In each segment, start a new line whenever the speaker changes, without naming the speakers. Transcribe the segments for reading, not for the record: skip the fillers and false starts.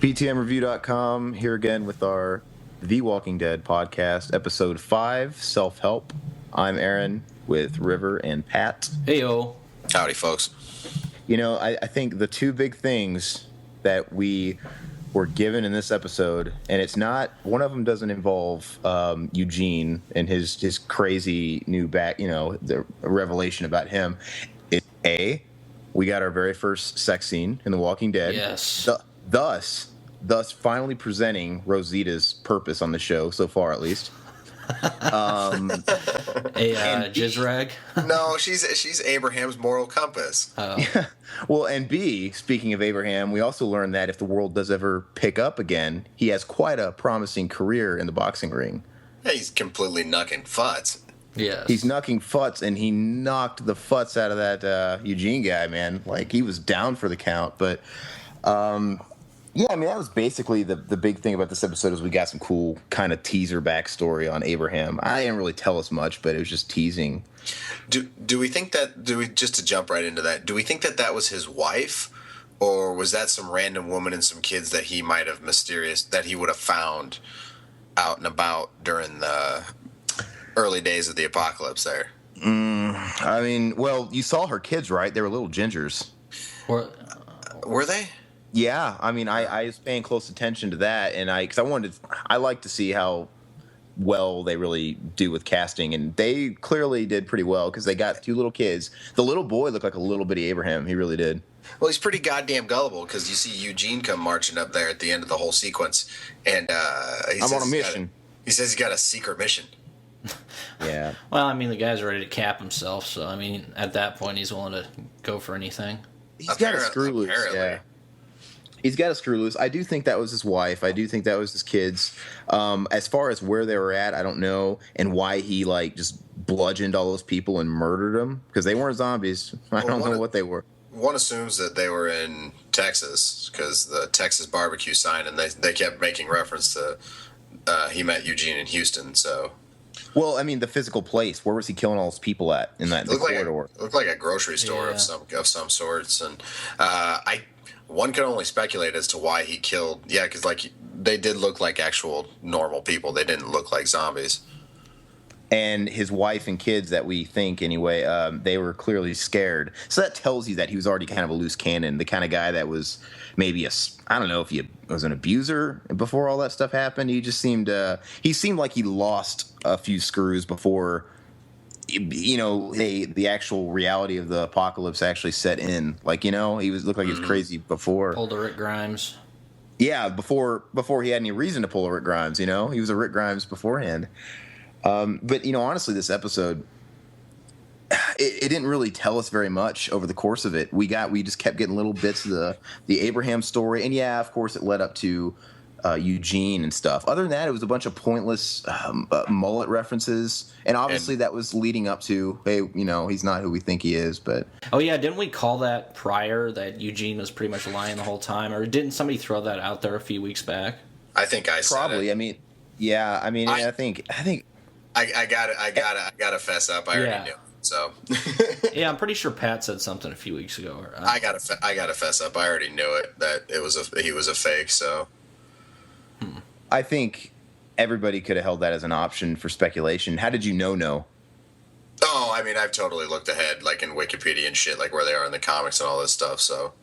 PTMreview.com here again with our The Walking Dead podcast, episode 5, Self-Help. I'm Aaron with River and Pat.
Heyo.
Howdy, folks.
You know, I think the two big things that we were given in this episode, and it's not, one of them doesn't involve Eugene and his crazy new the revelation about him. It's A, we got our very first sex scene in The Walking Dead.
Yes.
Thus finally presenting Rosita's purpose on the show, so far at least.
Jizz rag?
No, she's Abraham's moral compass.
Yeah. Well, and B, speaking of Abraham, we also learned that if the world does ever pick up again, he has quite a promising career in the boxing ring.
He's completely knucking futz.
Yes.
He's knucking futz, and he knocked the futz out of that Eugene guy, man. Like, he was down for the count, but... yeah, I mean, that was basically the big thing about this episode is we got some cool kind of teaser backstory on Abraham. I didn't really tell us much, but it was just teasing.
Do we think that, just to jump right into that, do we think that was his wife? Or was that some random woman and some kids that he might have that he would have found out and about during the early days of the apocalypse there?
I mean, well, you saw her kids, right? They were little gingers.
Were they?
Yeah, I mean, I was paying close attention to that, and I like to see how well they really do with casting, and they clearly did pretty well because they got two little kids. The little boy looked like a little bitty Abraham. He really did.
Well, he's pretty goddamn gullible because you see Eugene come marching up there at the end of the whole sequence, and
I'm on a mission.
He says he's got a secret mission.
Yeah.
Well, I mean, the guy's ready to cap himself, so, I mean, at that point, he's willing to go for anything.
He's got a screw loose, yeah. He's got a screw loose. I do think that was his wife. I do think that was his kids. As far as where they were at, I don't know, and why he just bludgeoned all those people and murdered them because they weren't zombies. I don't know what they were.
One assumes that they were in Texas because the Texas barbecue sign, and they kept making reference to he met Eugene in Houston. So,
well, I mean, the physical place. Where was he killing all those people at in that corridor?
It looked like a grocery store of some sorts, and one can only speculate as to why he killed. Yeah, because they did look like actual normal people. They didn't look like zombies.
And his wife and kids, that we think anyway, they were clearly scared. So that tells you that he was already kind of a loose cannon, the kind of guy that was maybe I don't know if he was an abuser before all that stuff happened. He just seemed like he lost a few screws before, the actual reality of the apocalypse actually set in. He looked like he was crazy before.
Pulled a Rick Grimes.
Yeah, before he had any reason to pull a Rick Grimes. He was a Rick Grimes beforehand. But honestly, this episode, it didn't really tell us very much over the course of it. We just kept getting little bits of the Abraham story, and yeah, of course, it led up to Eugene and stuff. Other than that, it was a bunch of pointless mullet references, and obviously that was leading up to, hey, he's not who we think he is. But
oh yeah, didn't we call that prior that Eugene was pretty much lying the whole time, or didn't somebody throw that out there a few weeks back?
I think I said
probably.
It.
I mean, yeah. I mean, I think.
I gotta fess up. I already knew. So
yeah, I'm pretty sure Pat said something a few weeks ago.
I gotta fess up. I already knew it that he was a fake. So
I think everybody could have held that as an option for speculation. How did you know?
Oh, I mean, I've totally looked ahead, in Wikipedia and shit, where they are in the comics and all this stuff. So.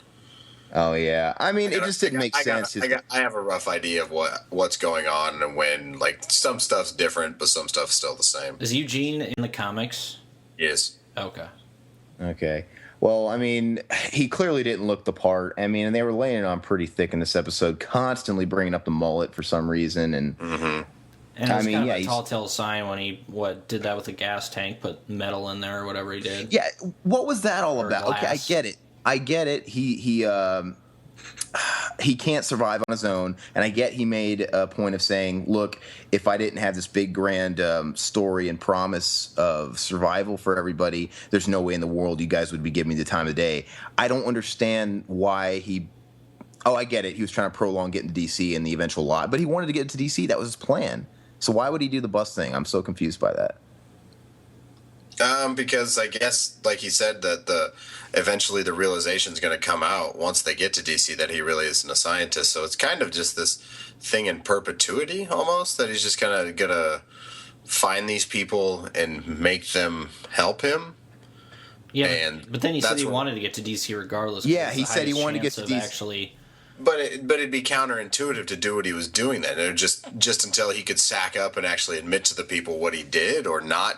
Oh yeah, I mean, it just didn't make sense.
I have a rough idea of what's going on and when. Some stuff's different, but some stuff's still the same.
Is Eugene in the comics?
Yes.
Okay. Well, I mean, he clearly didn't look the part. I mean, and they were laying it on pretty thick in this episode, constantly bringing up the mullet for some reason, and.
Mm-hmm.
And it's kind of a tall tale sign when he did that with the gas tank, put metal in there or whatever he did.
Yeah, what was that all about?
Glass.
Okay, I get it. He can't survive on his own, and I get he made a point of saying, look, if I didn't have this big grand story and promise of survival for everybody, there's no way in the world you guys would be giving me the time of day. I don't understand why I get it. He was trying to prolong getting to D.C. in the eventual lot, but he wanted to get to D.C. That was his plan. So why would he do the bus thing? I'm so confused by that.
Because I guess, like he said, that eventually the realization is going to come out once they get to DC that he really isn't a scientist. So it's kind of just this thing in perpetuity, almost, that he's just kind of gonna find these people and make them help him.
Yeah,
and
but then he said he
what-
wanted to get to DC regardless.
Yeah, he said he wanted to get to DC.
Actually,
But it'd be counterintuitive to do what he was doing then. It would just until he could sack up and actually admit to the people what he did, or not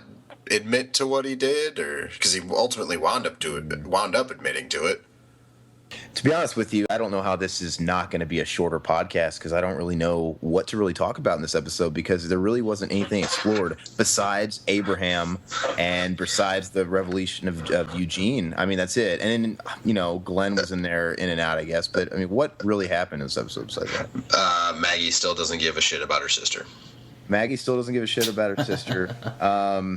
admit to what he did, or because he ultimately wound up admitting to it.
To be honest with you, I don't know how this is not going to be a shorter podcast because I don't really know what to really talk about in this episode because there really wasn't anything explored besides Abraham and besides the revelation of Eugene. I mean, that's it. And then, Glenn was in there in and out, I guess. But, I mean, what really happened in this episode besides that?
Maggie still doesn't give a shit about her sister.
Maggie still doesn't give a shit about her sister.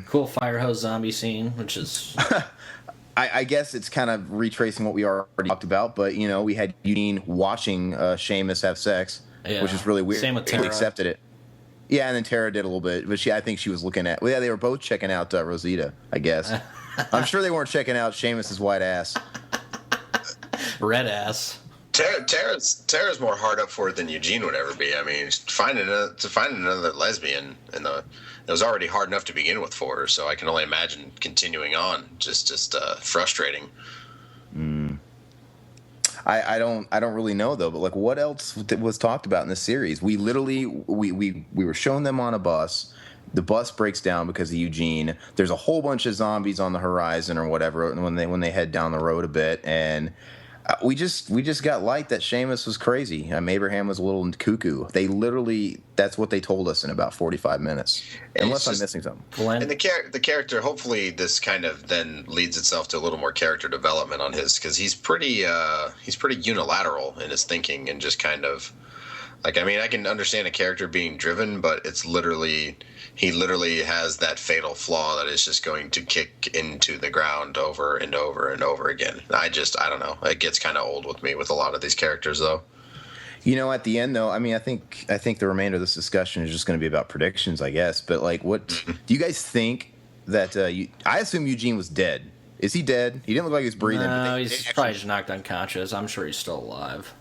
cool fire hose zombie scene, which is...
I guess it's kind of retracing what we already talked about, but we had Eugene watching Seamus have sex, which is really weird.
Same with
He
Tara.
accepted it. Yeah, and then Tara did a little bit, but I think she was looking at. Well, yeah, they were both checking out Rosita, I guess. I'm sure they weren't checking out Seamus's white ass.
Red ass.
Tara's more hard up for it than Eugene would ever be. I mean, finding another lesbian it was already hard enough to begin with for her, so I can only imagine continuing on. Just frustrating.
I don't really know though, but like, what else was talked about in this series? We literally we were showing them on a bus. The bus breaks down because of Eugene. There's a whole bunch of zombies on the horizon or whatever when they head down the road a bit, and we just got light that Seamus was crazy. Abraham was a little cuckoo. That's what they told us in about 45 minutes. Unless I'm missing something.
Glenn.
And the character, hopefully this kind of then leads itself to a little more character development on his, because he's pretty unilateral in his thinking and just kind of like, I mean, I can understand a character being driven, but he literally has that fatal flaw that is just going to kick into the ground over and over and over again. I don't know. It gets kind of old with me with a lot of these characters, though.
At the end, though, I mean, I think the remainder of this discussion is just going to be about predictions, I guess. But like, what do you guys think that? I assume Eugene was dead. Is he dead? He didn't look like he was breathing.
No, he's probably just knocked unconscious. I'm sure he's still alive.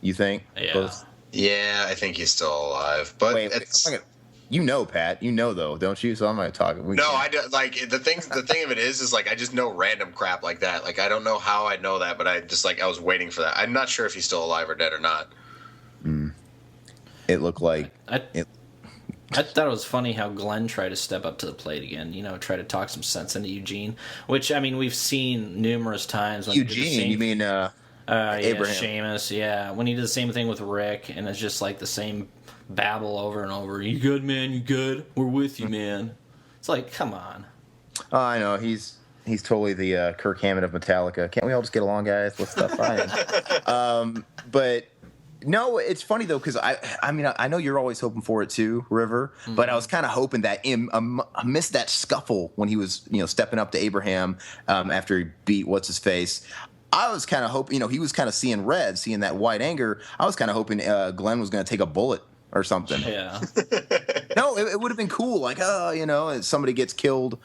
You think?
Yeah.
Both?
Yeah, I think he's still alive. But
Wait, Pat, though, don't you? So I'm not talking.
No, I don't, like the thing of it is like I just know random crap like that. Like I don't know how I know that, but I just I was waiting for that. I'm not sure if he's still alive or dead or not.
It looked like
I thought it was funny how Glenn tried to step up to the plate again. Try to talk some sense into Eugene, which I mean we've seen numerous times. When
Eugene, you mean Abraham?
Seamus, yeah. When he did the same thing with Rick, and it's just like the same babble over and over. You good, man? You good? We're with you, man. It's like, come on.
Oh, I know he's totally the Kirk Hammett of Metallica. Can't we all just get along, guys? Let's stop fighting. But no, it's funny though because I mean I know you're always hoping for it too, River. Mm-hmm. But I was kind of hoping that amidst that scuffle when he was stepping up to Abraham after he beat what's his face. I was kind of hoping he was kind of seeing red, seeing that white anger. I was kind of hoping Glenn was going to take a bullet or something.
Yeah.
No, it would have been cool. Like, somebody gets killed.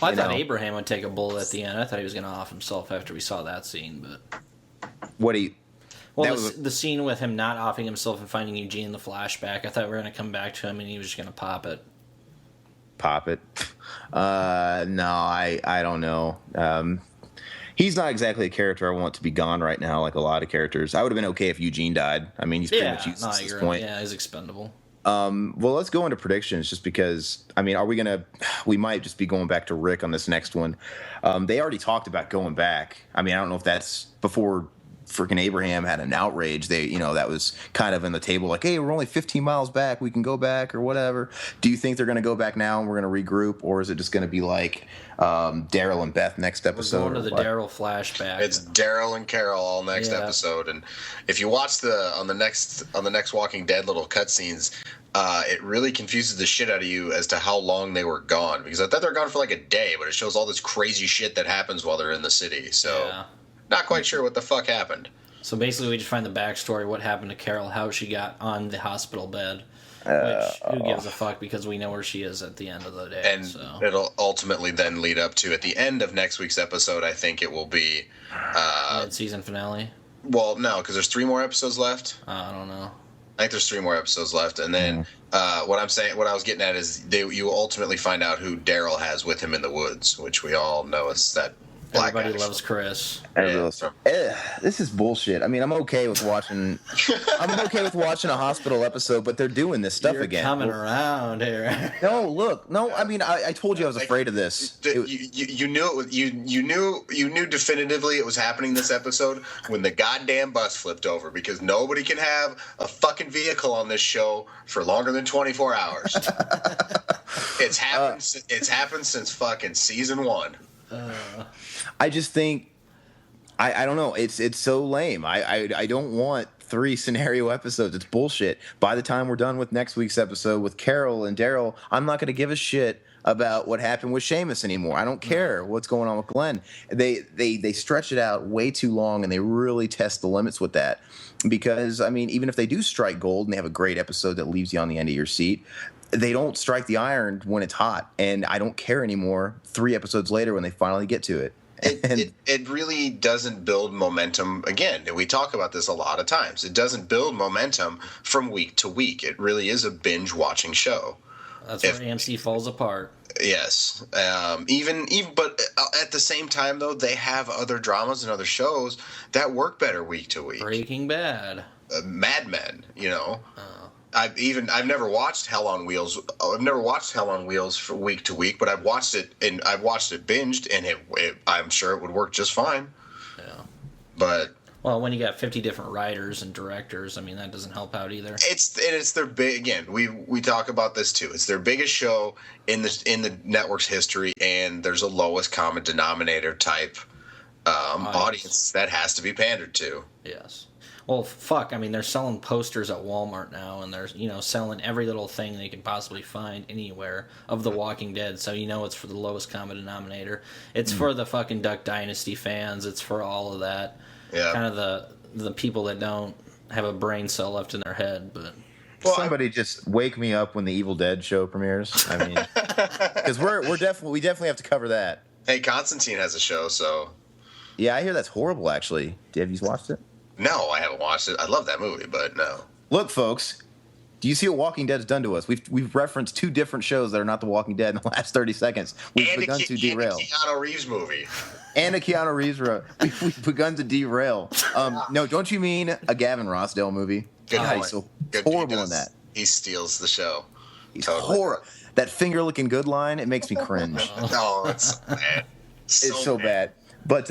Well, I thought Abraham would take a bullet at the end. I thought he was going to off himself after we saw that scene. But well, the scene with him not offing himself and finding Eugene in the flashback, I thought we were going to come back to him and he was just going to pop it.
Pop it? No, I don't know. He's not exactly a character I want to be gone right now, like a lot of characters. I would have been okay if Eugene died. I mean, he's pretty much useless at this point.
Yeah, he's expendable.
Well, let's go into predictions just because, I mean, we might just be going back to Rick on this next one. They already talked about going back. I mean, I don't know if that's before freaking Abraham had an outrage. That was kind of in the table, like, hey, we're only 15 miles back. We can go back or whatever. Do you think they're going to go back now and we're going to regroup? Or is it just going to be like Daryl and Beth next episode?
We're going to the Daryl flashback.
It's Daryl and Carol all next episode. And if you watch on the next Walking Dead little cutscenes, it really confuses the shit out of you as to how long they were gone. Because I thought they were gone for like a day, but it shows all this crazy shit that happens while they're in the city. So not quite sure what the fuck happened.
So basically we just find the backstory, what happened to Carol, how she got on the hospital bed. Which, who gives a fuck, because we know where she is at the end of the day.
And
so.
It'll ultimately then lead up to, at the end of next week's episode, I think it will be...
mid-season finale?
Well, no, because there's 3 more episodes left.
I don't know.
I think there's 3 more episodes left, and then what I was getting at is you will ultimately find out who Daryl has with him in the woods, which we all know is that black
Everybody
guy.
loves Chris.
This is bullshit. I mean, I'm okay with watching. I'm okay with watching a hospital episode, but they're doing this stuff
You're
again.
Coming around here.
No. I mean, I told you I was afraid of this.
You knew it. You knew definitively it was happening this episode when the goddamn bus flipped over, because nobody can have a fucking vehicle on this show for longer than 24 hours. It's happened. It's happened since fucking season 1.
I just think I don't know. It's so lame. I don't want 3 scenario episodes. It's bullshit. By the time we're done with next week's episode with Carol and Daryl, I'm not going to give a shit about what happened with Seamus anymore. I don't care what's going on with Glenn. They stretch it out way too long, and they really test the limits with that. Because, I mean, even if they do strike gold and they have a great episode that leaves you on the end of your seat, they don't strike the iron when it's hot, and I don't care anymore 3 episodes later when they finally get to it.
It really doesn't build momentum. Again, we talk about this a lot of times. It doesn't build momentum from week to week. It really is a binge watching show.
That's where AMC falls apart.
Yes. But at the same time, though, they have other dramas and other shows that work better week to week.
Breaking Bad.
Mad Men, you know. I've never watched Hell on Wheels. I've never watched Hell on Wheels for week to week, but I've watched it binged, and I'm sure it would work just fine.
Yeah.
But
well, when you got 50 different writers and directors, I mean, that doesn't help out either.
It's their big, again. We talk about this too. It's their biggest show in the network's history, and there's a lowest common denominator type audience that has to be pandered to.
Yes. Well, fuck. I mean, they're selling posters at Walmart now, and they're selling every little thing they can possibly find anywhere of The Walking Dead. So it's for the lowest common denominator. It's for the fucking Duck Dynasty fans. It's for all of that.
Yeah.
Kind of the people that don't have a brain cell left in their head. But
somebody just wake me up when the Evil Dead show premieres. I mean, because we definitely have to cover that.
Hey, Constantine has a show, so
yeah, I hear that's horrible. Actually, have you watched it?
No, I haven't watched it. I love that movie, but no.
Look, folks, do you see what Walking Dead's done to us? We've referenced 2 different shows that are not The Walking Dead in the last 30 seconds. We've begun to derail.
And a Keanu Reeves movie.
And a Keanu Reeves we've begun to derail. No, don't you mean a Gavin Rossdale movie?
Good
so horrible in that.
He steals the show.
He's horrible. That finger-looking good line, it makes me cringe.
No, it's bad.
It's so bad. But,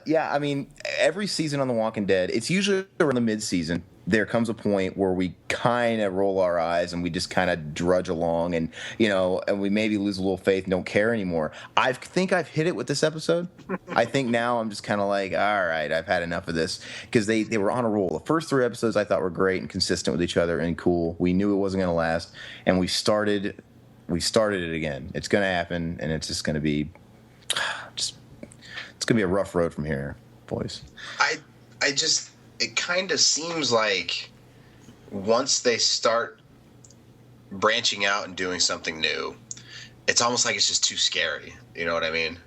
yeah, I mean, every season on The Walking Dead, it's usually around the mid-season. There comes a point where we kind of roll our eyes and we just kind of drudge along and, and we maybe lose a little faith and don't care anymore. I think I've hit it with this episode. I think now I'm just kind of like, all right, I've had enough of this. Because they were on a roll. The first 3 episodes I thought were great and consistent with each other and cool. We knew it wasn't going to last. And we started it again. It's going to happen, and it's just going to be it's going to be a rough road from here, boys.
It kind of seems like once they start branching out and doing something new, it's almost like it's just too scary. You know what I mean?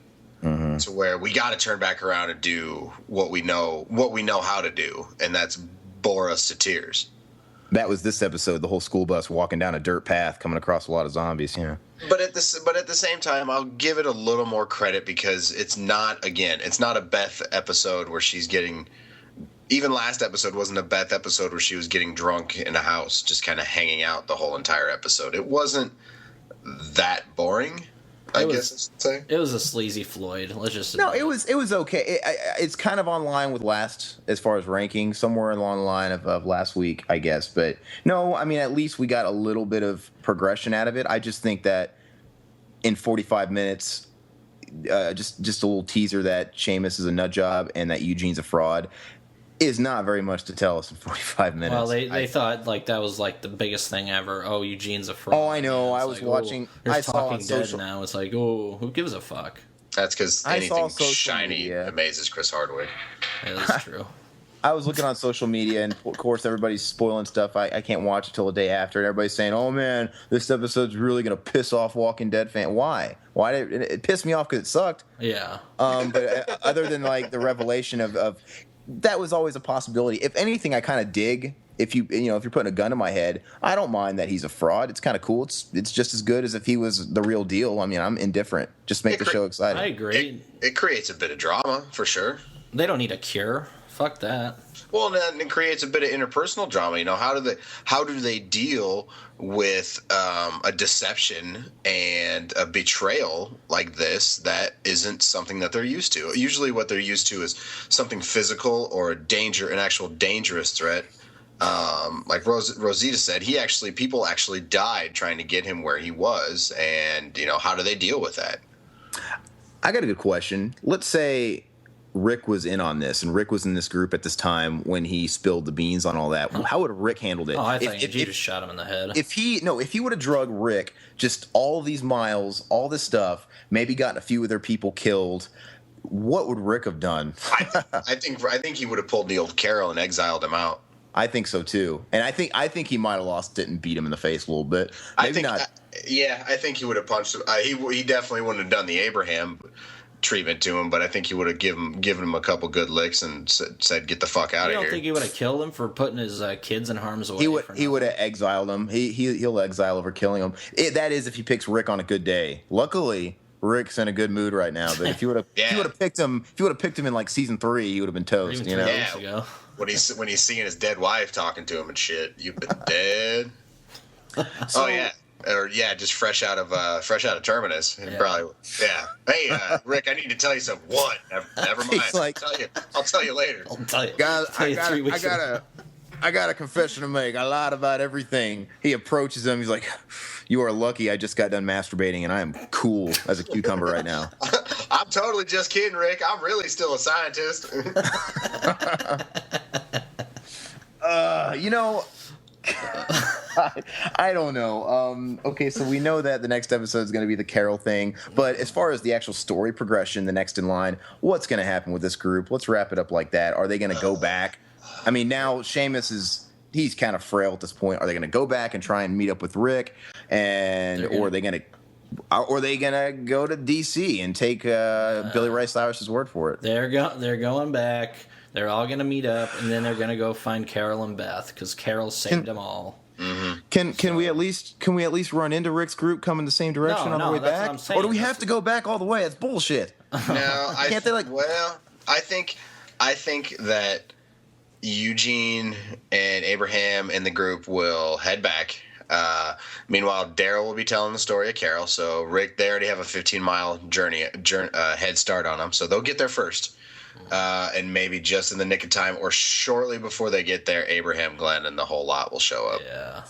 Mm-hmm.
To where we got to turn back around and do what we know how to do, and that's bore us to tears.
That was this episode, the whole school bus walking down a dirt path coming across a lot of zombies,
But at the same time, I'll give it a little more credit because it's not a Beth episode where she's getting... Even last episode wasn't a Beth episode where she was getting drunk in a house, just kind of hanging out the whole entire episode. It wasn't that boring, I guess I should say.
It was a sleazy Floyd. Let's just
No, it was okay. It's kind of on line with last, as far as ranking, somewhere along the line of last week, I guess. But no, I mean, at least we got a little bit of progression out of it. I just think that in 45 minutes, just a little teaser that Seamus is a nut job and that Eugene's a fraud is not very much to tell us in 45 minutes.
Well, they thought that was the biggest thing ever. Oh, Eugene's a fraud.
Oh, I know. I was watching. I saw
Talking Dead now. It's like, oh, who gives a fuck?
That's because anything shiny amazes Chris Hardwick.
Yeah, that's true.
I was looking on social media, and of course, everybody's spoiling stuff. I can't watch it till the day after, and everybody's saying, "Oh man, this episode's really gonna piss off Walking Dead fan." Why? Why did it pissed me off? Because it sucked.
Yeah.
But other than like the revelation of that was always a possibility. If anything, I kind of dig. If you're putting a gun to my head, I don't mind that he's a fraud. It's kind of cool. It's just as good as if he was the real deal. I mean, I'm indifferent. Just make the show exciting.
I agree.
It creates a bit of drama for sure.
They don't need a cure. Fuck that.
Well, and it creates a bit of interpersonal drama. You know, how do they deal with a deception and a betrayal like this that isn't something that they're used to? Usually, what they're used to is something physical or an actual dangerous threat. Like Rosita said, people actually died trying to get him where he was, and how do they deal with that?
I got a good question. Let's say Rick was in on this, and Rick was in this group at this time when he spilled the beans on all that. How would Rick handled it?
Oh, I think he just shot him in the head.
If he would have drugged Rick just all these miles, all this stuff, maybe gotten a few of their people killed, what would Rick have done?
I think he would have pulled the old Carol and exiled him out.
I think so too, and I think he might have lost it and beat him in the face a little bit. Maybe not.
I think he would have punched him. He definitely wouldn't have done the Abraham treatment to him, but I think he would have given him a couple good licks and said, "Get the fuck out of here."
You don't think he would have killed him for putting his kids in harm's way?
He would have exiled him. He'll exile over killing him. That is if he picks Rick on a good day. Luckily, Rick's in a good mood right now. But if you would have picked him in like season 3, he would have been toast.
Even 3 weeks ago.
When he's seeing his dead wife talking to him and shit, you've been dead. Just fresh out of Terminus. Yeah. Probably, yeah. Hey, Rick, I need to tell you something. What? Never mind.
Like,
I'll tell you later.
I'll tell you.
Guys, I got a confession to make. I lied about everything. He approaches him. He's like, "You are lucky. I just got done masturbating, and I am cool as a cucumber right now."
I'm totally just kidding, Rick. I'm really still a scientist.
I don't know. Okay, so we know that the next episode is going to be the Carol thing, but as far as the actual story progression, the next in line, what's going to happen with this group? Let's wrap it up like that. Are they going to go back? I mean, now Seamus he's kind of frail at this point. Are they going to go back and try and meet up with Rick, or are they going to go to DC and take Billy Ray Cyrus's word for it?
They're going back. They're all going to meet up, and then they're going to go find Carol and Beth because Carol saved them all.
Mm-hmm. Can we at least run into Rick's group coming the same direction on the way back? Or do we have to go back all the way? That's bullshit.
No, I think that Eugene and Abraham and the group will head back. Meanwhile, Daryl will be telling the story of Carol. So Rick, they already have a 15-mile journey head start on them, so they'll get there first. And maybe just in the nick of time or shortly before they get there, Abraham, Glenn, and the whole lot will show up.
Yeah.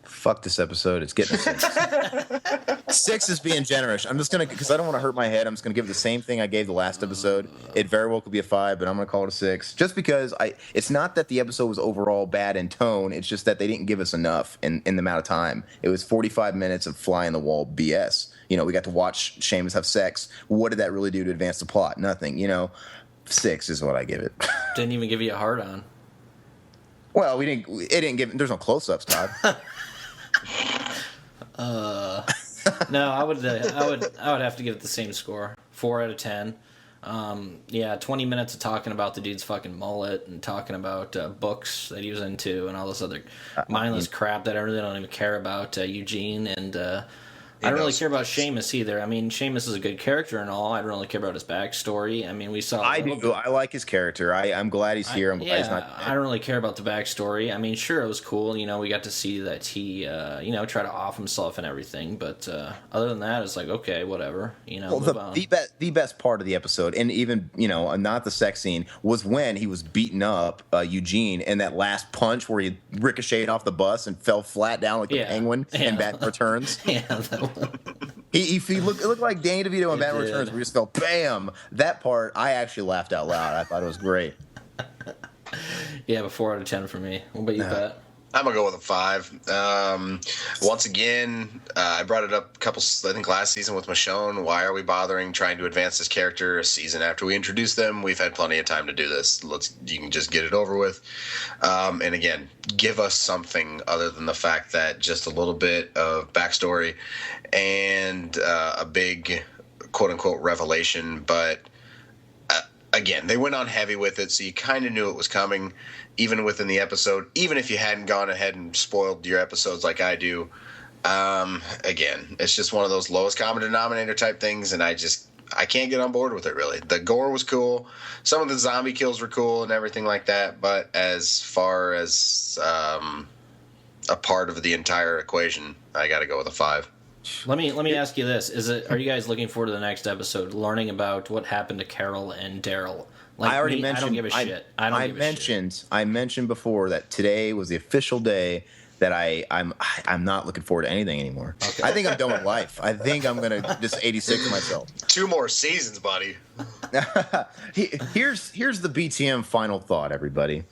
Fuck this episode. It's getting a 6. 6 is being generous. I'm just going to, because I don't want to hurt my head, I'm just going to give it the same thing I gave the last episode. It very well could be a 5, but I'm going to call it a 6. Just because it's not that the episode was overall bad in tone. It's just that they didn't give us enough in the amount of time. It was 45 minutes of fly in the wall BS. We got to watch Seamus have sex. What did that really do to advance the plot? Nothing. 6 is what I give it.
Didn't even give you a hard on.
Well, it didn't give. There's no close-ups, Todd.
No, I would have to give it the same score, 4 out of 10. 20 minutes of talking about the dude's fucking mullet and talking about books that he was into and all this other mindless crap that I really don't even care about. Eugene and I don't really care about Seamus either. I mean, Seamus is a good character and all. I don't really care about his backstory. I mean, we saw.
I do. I like his character. I'm glad he's here. I'm glad he's not.
I don't really care about the backstory. I mean, sure, it was cool. We got to see that he, tried to off himself and everything. But other than that, it's like, okay, whatever.
The best part of the episode, and even not the sex scene, was when he was beating up Eugene and that last punch where he ricocheted off the bus and fell flat down like the penguin in Batman Returns.
Yeah.
He looked like Danny DeVito in Batman Returns, where he just felt bam. That part, I actually laughed out loud. I thought it was great.
Yeah, but 4 out of 10 for me. What about you, Pat?
I'm going to go with a 5. Once again, I brought it up I think last season with Michonne. Why are we bothering trying to advance this character a season after we introduce them? We've had plenty of time to do this. You can just get it over with. And again, give us something other than the fact that just a little bit of backstory and a big quote-unquote revelation. But again, they went on heavy with it, so you kind of knew it was coming. Even within the episode, even if you hadn't gone ahead and spoiled your episodes like I do, again, it's just one of those lowest common denominator type things, and I can't get on board with it, really. The gore was cool. Some of the zombie kills were cool and everything like that, but as far as a part of the entire equation, I got to go with a 5.
Let me ask you this: are you guys looking forward to the next episode, learning about what happened to Carol and Daryl?
Like I already mentioned.
I don't give a shit.
I mentioned before that today was the official day that I'm not looking forward to anything anymore. Okay. I think I'm done with life. I think I'm gonna just 86 myself.
2 more seasons, buddy.
Here's the BTM final thought, everybody.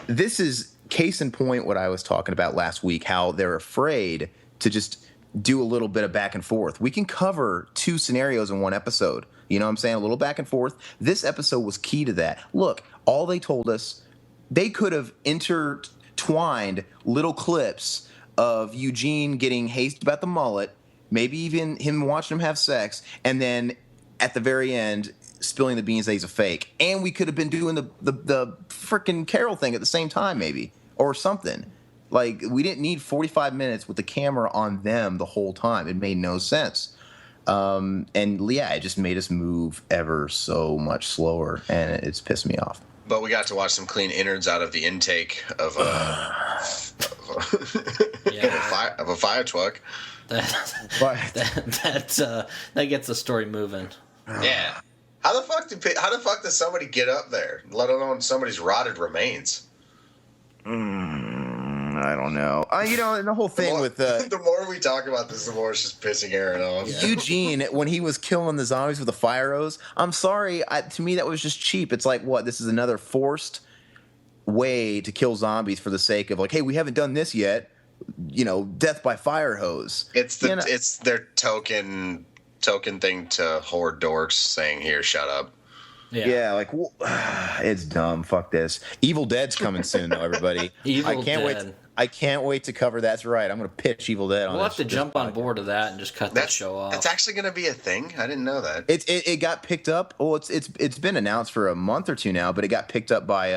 This is case in point what I was talking about last week. How they're afraid to just do a little bit of back and forth. We can cover 2 scenarios in one episode. You know what I'm saying? A little back and forth. This episode was key to that. Look, all they told us, they could have intertwined little clips of Eugene getting hazed about the mullet, maybe even him watching him have sex, and then at the very end, spilling the beans that he's a fake. And we could have been doing the freaking Carol thing at the same time, maybe, or something. Like, we didn't need 45 minutes with the camera on them the whole time. It made no sense. And yeah, it just made us move ever so much slower, and it's pissed me off.
But we got to watch some clean innards out of the intake of a fire truck.
That gets the story moving.
Yeah. How the fuck does somebody get up there, let alone somebody's rotted remains?
I don't know. And the whole thing with
the more we talk about this, the more it's just pissing Aaron off.
Eugene, when he was killing the zombies with a fire hose, I'm sorry. To me, that was just cheap. It's like, what? This is another forced way to kill zombies for the sake of, like, hey, we haven't done this yet. Death by fire hose.
It's their token thing to horde dorks saying, "Here, shut up."
Yeah, like, it's dumb. Fuck this. Evil Dead's coming soon, though, everybody. I can't wait to cover that. That's right. I'm going to pitch Evil Dead on
We'll have to jump on board of that and just cut that show off.
That's actually going to be a thing? I didn't know that.
It got picked up. Well, it's been announced for a month or 2 now, but it got picked up by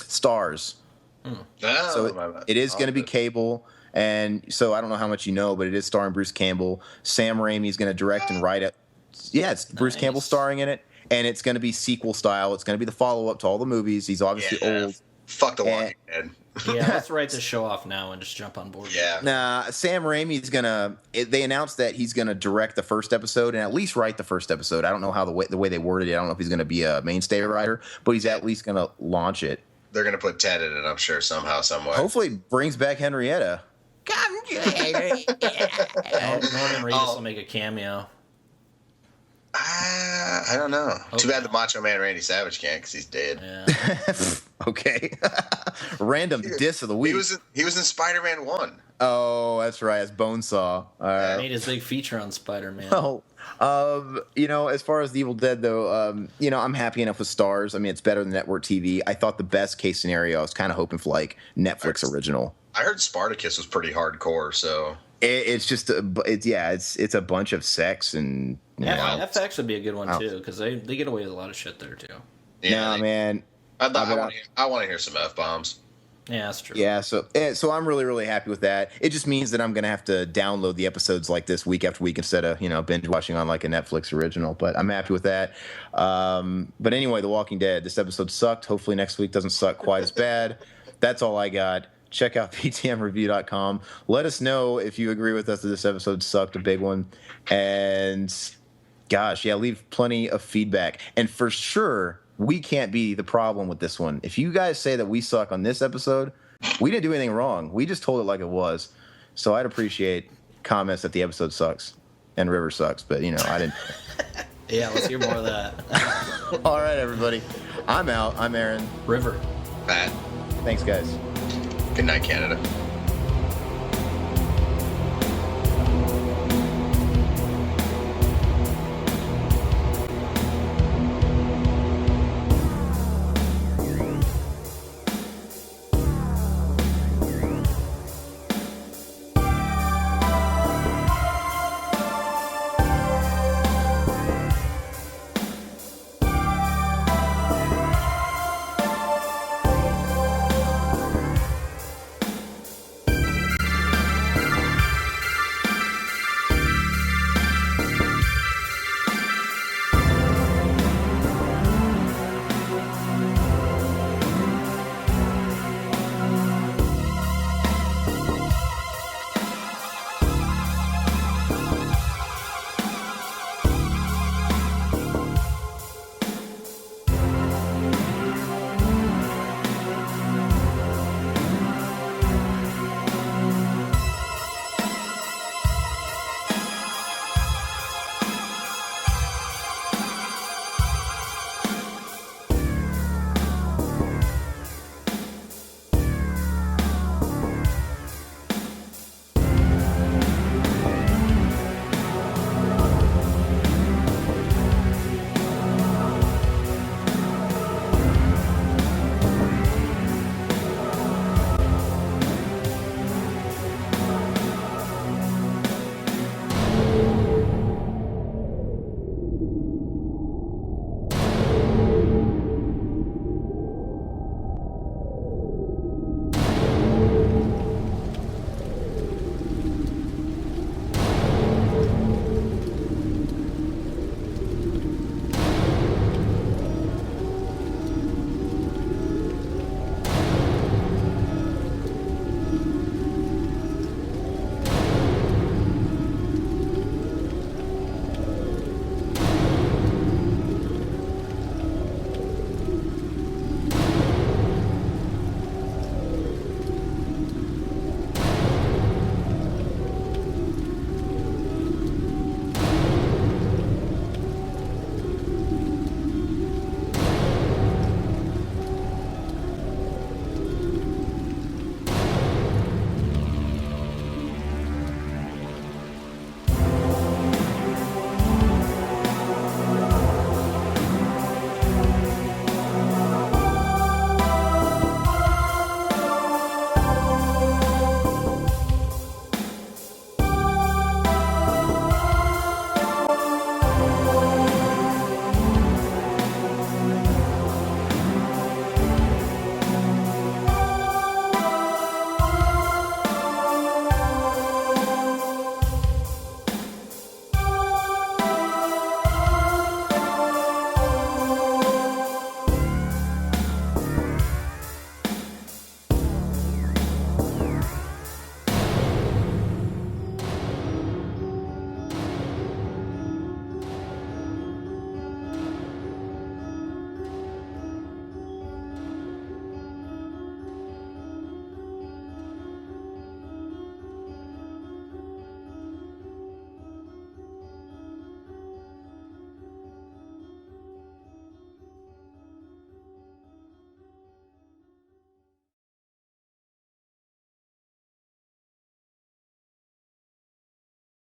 Starz. So it is going to be cable. And so I don't know how much you know, but it is starring Bruce Campbell. Sam Raimi's going to direct and write it. Yeah, it's Bruce Campbell starring in it. And it's going to be sequel style. It's going to be the follow-up to all the movies. He's obviously old.
Fuck The Walking Dead.
Yeah, let's write this show off now and just jump on board.
Yeah.
Nah, Sam Raimi's going to... They announced that he's going to direct the first episode and at least write the first episode. I don't know how the way they worded it. I don't know if he's going to be a mainstay writer, but he's at least going to launch it.
They're going to put Ted in it, I'm sure, somehow, someway.
Hopefully it brings back Henrietta.
Come to Henrietta. Norman Reedus will make a cameo.
I don't know. Okay. Too bad the Macho Man Randy Savage can't because he's dead.
Yeah. Okay. Random diss of the week.
He was in Spider-Man 1.
Oh, that's right. It's Bonesaw.
Made his big feature on Spider-Man.
Oh, as far as the Evil Dead, though, I'm happy enough with Starz. I mean, it's better than network TV. I thought the best case scenario, I was kind of hoping for like Netflix original.
I heard Spartacus was pretty hardcore, so
it's just it's a bunch of sex and
FX would be a good one too because they get away with a lot of shit there too.
Yeah, man.
I want to hear some F-bombs.
Yeah, that's true.
Yeah, so I'm really, really happy with that. It just means that I'm going to have to download the episodes like this week after week instead of, binge watching on like a Netflix original. But I'm happy with that. But anyway, The Walking Dead, this episode sucked. Hopefully next week doesn't suck quite as bad. That's all I got. Check out ptmreview.com. Let us know if you agree with us that this episode sucked, a big one. And gosh, yeah, leave plenty of feedback. And for sure, we can't be the problem with this one. If you guys say that we suck on this episode, we didn't do anything wrong. We just told it like it was. So I'd appreciate comments that the episode sucks and River sucks, but I didn't.
Yeah, let's hear more of that.
All right, everybody. I'm out. I'm Aaron.
River.
Matt.
Thanks, guys.
Good night, Canada.